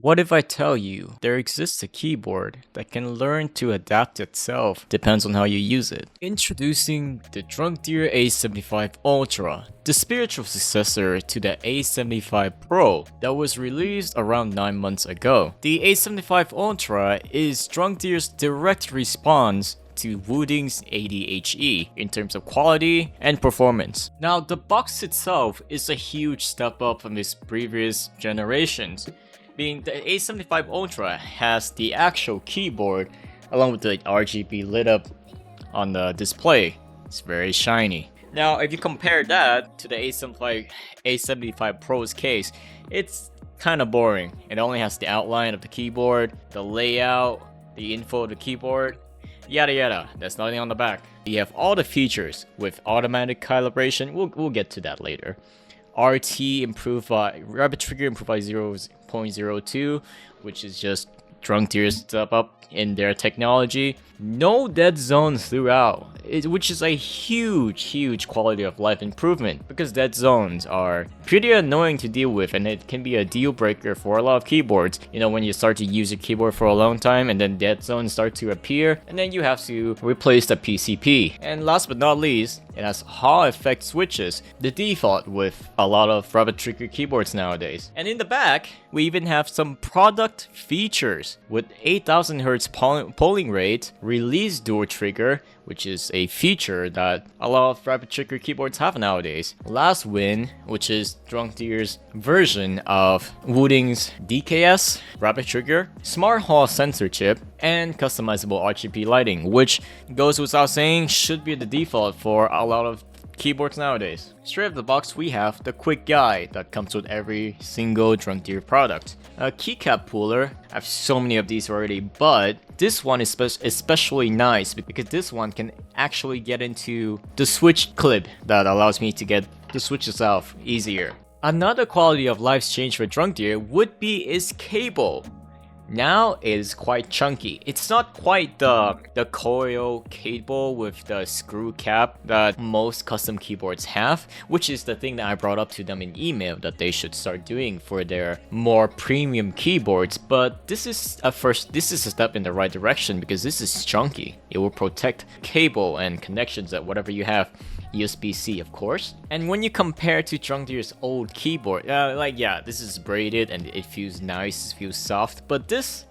What if I tell you there exists a keyboard that can learn to adapt itself, depends on how you use it? Introducing the DrunkDeer A75 Ultra, the spiritual successor to the A75 Pro that was released around 9 months ago. The A75 Ultra is DrunkDeer's direct response to Wooding's ADHE in terms of quality and performance. Now, the box itself is a huge step up from its previous generations, being the A75 Ultra has the actual keyboard along with the RGB lit up on the display. It's very shiny. Now, if you compare that to the A75 Pro's case, it's kind of boring. It only has the outline of the keyboard, the layout, the info of the keyboard, yada yada. There's nothing on the back. You have all the features with automatic calibration. We'll get to that later. RT improved by Rapid Trigger improved by 0.02, which is just DrunkDeer's step up in their technology. No dead zones throughout, which is a huge quality of life improvement, because dead zones are pretty annoying to deal with, and it can be a deal breaker for a lot of keyboards. You know, when you start to use your keyboard for a long time and then dead zones start to appear, and then you have to replace the PCP. And last but not least, it has Hall effect switches, the default with a lot of Rapid Trigger keyboards nowadays. And in the back, we even have some product features with 8000 Hz polling rate, release dual trigger, which is a feature that a lot of Rapid Trigger keyboards have nowadays. Last Win, which is DrunkDeer's version of Wooding's DKS Rapid Trigger, Smart Hall sensor chip, and customizable RGB lighting, which goes without saying should be the default for a lot of keyboards nowadays. Straight out of the box, we have the quick guide that comes with every single DrunkDeer product. A keycap puller, I have so many of these already, but this one is especially nice because this one can actually get into the switch clip that allows me to get the switches off easier. Another quality of life change for DrunkDeer would be its cable. Now it is quite chunky. It's not quite the coil cable with the screw cap that most custom keyboards have, which is the thing that I brought up to them in email that they should start doing for their more premium keyboards. But this is a step in the right direction because this is chunky. It will protect cable and connections that whatever you have. USB-C, of course. And when you compare to DrunkDeer's old keyboard, this is braided and it feels nice, it feels soft, but this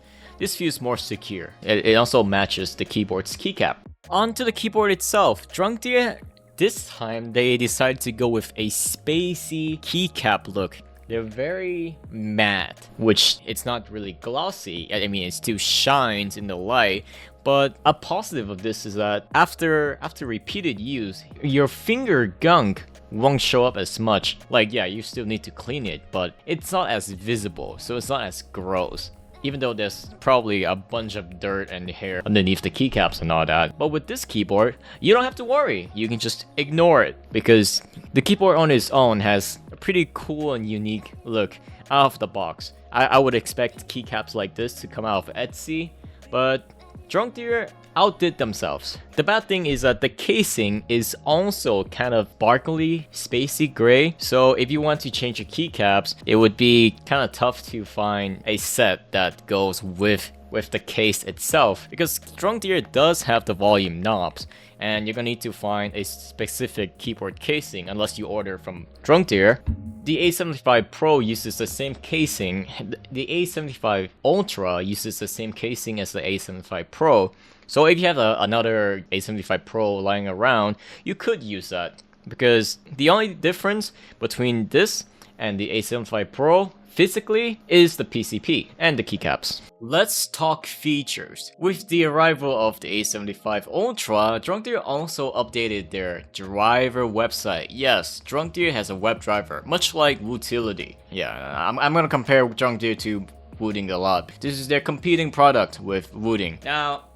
feels more secure. It also matches the keyboard's keycap. Onto the keyboard itself, DrunkDeer, this time they decided to go with a spacey keycap look. They're very matte, which it's not really glossy. I mean, it still shines in the light. But a positive of this is that after repeated use, your finger gunk won't show up as much. Like, yeah, you still need to clean it, but it's not as visible, so it's not as gross. Even though there's probably a bunch of dirt and hair underneath the keycaps and all that. But with this keyboard, you don't have to worry. You can just ignore it because the keyboard on its own has a pretty cool and unique look out of the box. I would expect keycaps like this to come out of Etsy, but DrunkDeer outdid themselves. The bad thing is that the casing is also kind of sparkly, spacey gray. So if you want to change your keycaps, it would be kind of tough to find a set that goes with the case itself, because DrunkDeer does have the volume knobs, and you're gonna need to find a specific keyboard casing unless you order from DrunkDeer. The A75 Pro uses the same casing. The A75 Ultra uses the same casing as the A75 Pro. So if you have another A75 Pro lying around, you could use that, because the only difference between this and the A75 Pro physically is the PCP and the keycaps. Let's talk features. With the arrival of the A75 Ultra, DrunkDeer also updated their driver website. Yes, DrunkDeer has a web driver, much like Wootility. Yeah, I'm gonna compare DrunkDeer to Wooding a lot. This is their competing product with Wooding. Now,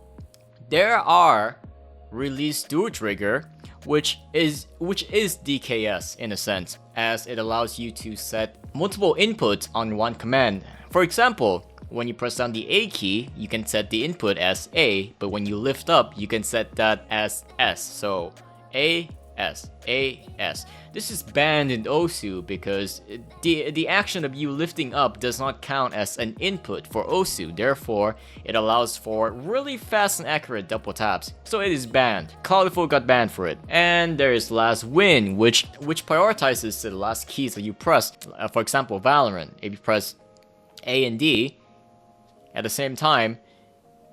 there are release dual trigger, which is DKS in a sense, as it allows you to set multiple inputs on one command. For example, when you press down the A key, you can set the input as A, but when you lift up, you can set that as S. So A, AS. This is banned in OSU because the action of you lifting up does not count as an input for OSU, therefore it allows for really fast and accurate double taps, so it is banned. Colorful got banned for it. And there is last win, which prioritizes the last keys that you press. For example, Valorant, if you press A and D at the same time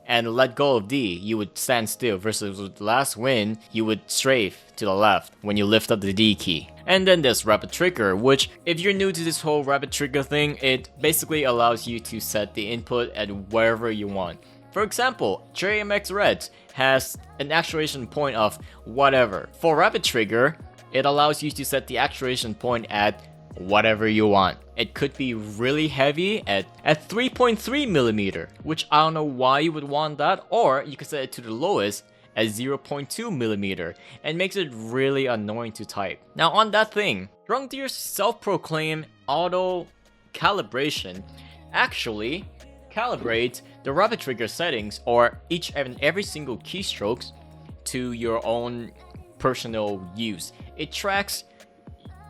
and let go of D, you would stand still, versus with the last win, you would strafe to the left when you lift up the D key. And then there's rapid trigger, which if you're new to this whole rapid trigger thing, it basically allows you to set the input at wherever you want. For example, JMX Reds has an actuation point of whatever. For rapid trigger, it allows you to set the actuation point at whatever you want. It could be really heavy at 3.3mm, which I don't know why you would want that, or you could set it to the lowest at 0.2mm, and makes it really annoying to type. Now on that thing, DrunkDeer's self-proclaimed auto calibration actually calibrates the rapid trigger settings, or each and every single keystrokes, to your own personal use. It tracks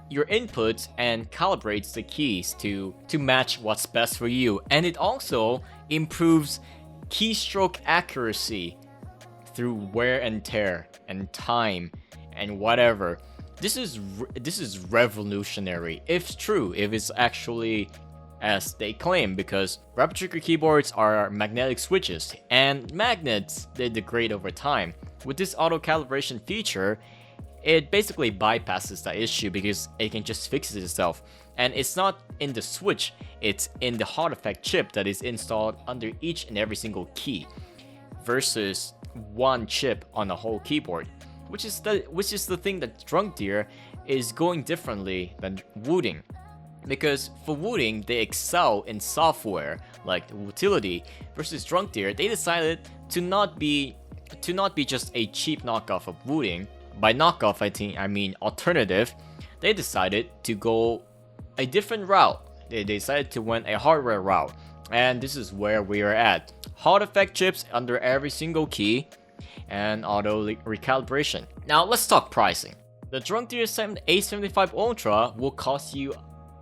your inputs and calibrates the keys to match what's best for you, and it also improves keystroke accuracy through wear and tear and time and whatever. This is revolutionary if true, if it's actually as they claim, because rapid trigger keyboards are magnetic switches, and magnets, they degrade over time. With this auto calibration feature, it basically bypasses that issue because it can just fix it itself. And it's not in the switch, it's in the hard effect chip that is installed under each and every single key, versus one chip on the whole keyboard, which is the thing that DrunkDeer is going differently than Wooting. Because for Wooting, they excel in software like utility, versus DrunkDeer, they decided to not be just a cheap knockoff of Wooting. By knockoff, I mean alternative. They decided to go a different route. They decided to went a hardware route, and this is where we are at. Hard effect chips under every single key, and auto recalibration. Now let's talk pricing. The DrunkDeer A75 Ultra will cost you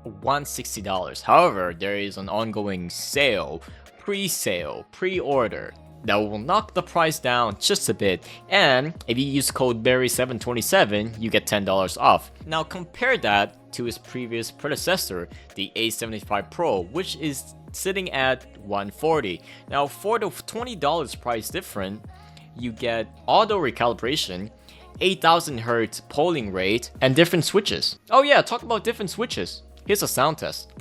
$160. However, there is an ongoing sale, pre-order, that will knock the price down just a bit, and if you use code berry727, you get $10 off. Now compare that to its previous predecessor, the A75 Pro, which is sitting at $140. Now for the $20 price difference, you get auto recalibration, 8000 Hz polling rate, and different switches. Oh yeah, talk about different switches. Here's a sound test.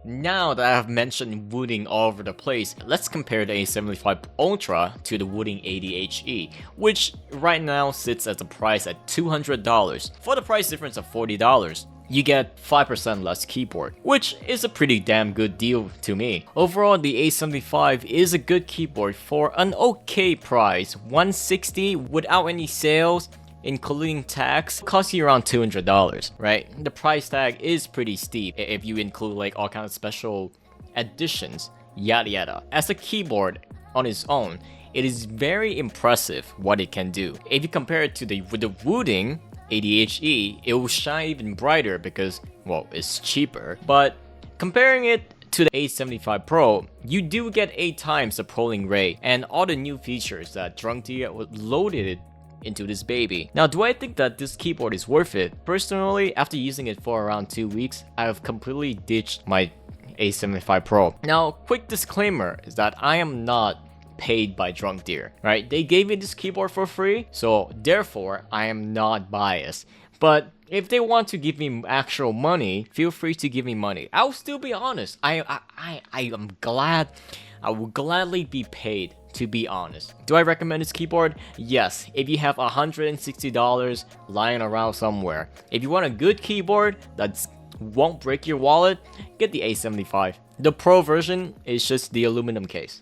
Now that I have mentioned Wooting all over the place, let's compare the A75 Ultra to the Wooting ADHE, which right now sits at a price at $200. For the price difference of $40, you get 5% less keyboard, which is a pretty damn good deal to me. Overall, the A75 is a good keyboard for an okay price. $160 without any sales, including tax, costs you around $200, right? The price tag is pretty steep if you include like all kinds of special editions, yada yada. As a keyboard on its own, it is very impressive what it can do. If you compare it to the Wooting ADHE, it will shine even brighter because, well, it's cheaper. But comparing it to the A75 Pro, you do get 8 times the polling rate and all the new features that DrunkDeer loaded into this baby. Now, do I think that this keyboard is worth it? Personally, after using it for around 2 weeks, I have completely ditched my A75 Pro. Now, quick disclaimer is that I am not paid by DrunkDeer, right? They gave me this keyboard for free, so therefore I am not biased. But if they want to give me actual money, feel free to give me money. I'll still be honest. I am glad. I will gladly be paid, to be honest. Do I recommend this keyboard? Yes, if you have $160 lying around somewhere. If you want a good keyboard that's won't break your wallet, get the A75. The Pro version is just the aluminum case.